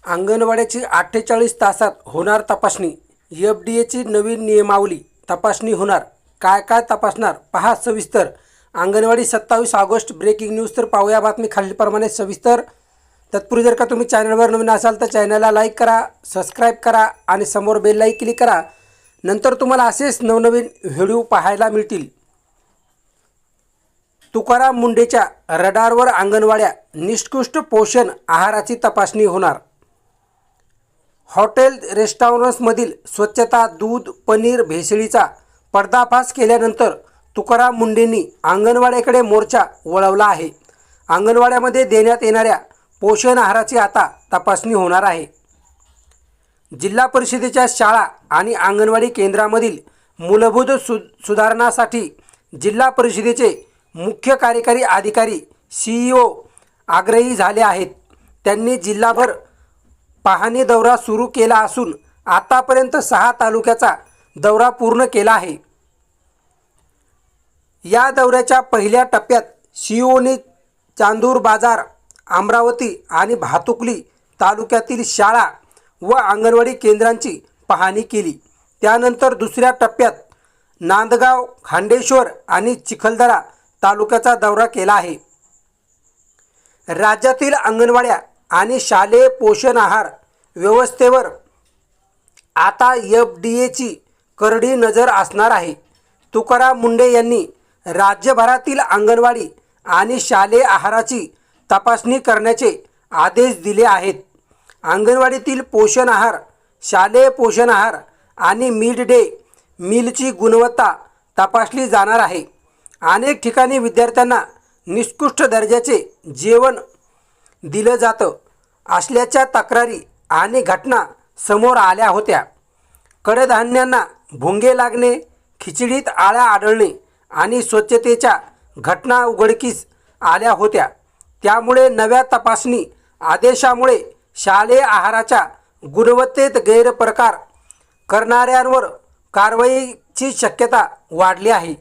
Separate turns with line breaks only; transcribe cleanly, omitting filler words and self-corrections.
अंगणवाड्याची 48 तासात होणार तपासणी. एफडीएची नवीन नियमावली. तपासणी होणार. काय काय तपासणार पहा सविस्तर. अंगणवाडी 27 ऑगस्ट. Breaking news. तर पाहूया बातमी खालीलप्रमाणे सविस्तर. तत्पूर्वी जर का तुम्ही चॅनलवर नवीन असाल तर चॅनलला लाईक करा, सबस्क्राईब करा आणि समोर बेल आयकॉन क्लिक करा. नंतर तुम्हाला असेच नवनवीन व्हिडिओ पाहायला मिळतील. तुकाराम मुंढेच्या रडारवर अंगणवाड्या. निकृष्ट पोषण आहाराची तपासणी होणार. हॉटेल रेस्टॉरंट्समधील स्वच्छता, दूध, पनीर भेसळीचा पर्दाफाश केल्यानंतर तुकाराम मुंढेंनी अंगणवाड्याकडे मोर्चा वळवला आहे. अंगणवाड्यामध्ये देण्यात येणाऱ्या पोषण आहाराची आता तपासणी होणार आहे. जिल्हा परिषदेच्या शाळा आणि अंगणवाडी केंद्रामधील मूलभूत सुधारणासाठी जिल्हा परिषदेचे मुख्य कार्यकारी अधिकारी CEO आग्रही झाले आहेत. त्यांनी जिल्हाभर पाहणी दौरा सुरू केला असून आतापर्यंत 6 तालुक्याचा दौरा पूर्ण केला आहे. या दौऱ्याच्या पहिल्या टप्प्यात CEOनी चांदूर बाजार, अमरावती आणि भातुकली तालुक्यातील शाळा व अंगणवाडी केंद्रांची पाहणी केली. त्यानंतर दुसऱ्या टप्प्यात नांदगाव, खांडेश्वर आणि चिखलदरा तालुक्याचा दौरा केला आहे. राज्यातील अंगणवाड्या आणि शालेय पोषण आहार व्यवस्थेवर आता FDAची करडी नजर असणार आहे. तुकाराम मुंढे यांनी राज्यभरातील अंगणवाडी आणि शालेय आहाराची तपासणी करण्याचे आदेश दिले आहेत. अंगणवाडीतील पोषण आहार, शालेय पोषण आहार आणि मिड डे मीलची गुणवत्ता तपासली जाणार आहे. अनेक ठिकाणी विद्यार्थ्यांना निकृष्ट दर्जाचे जेवण दिलं जातं असल्याच्या तक्रारी आणि घटना समोर आल्या होत्या. कडधान्यांना भुंगे लागणे, खिचडीत आळ्या आढळणे आणि स्वच्छतेच्या घटना उघडकीस आल्या होत्या. त्यामुळे नव्या तपासणी आदेशामुळे शालेय आहाराच्या गुणवत्तेत गैरप्रकार करणाऱ्यांवर कारवाईची शक्यता वाढली आहे.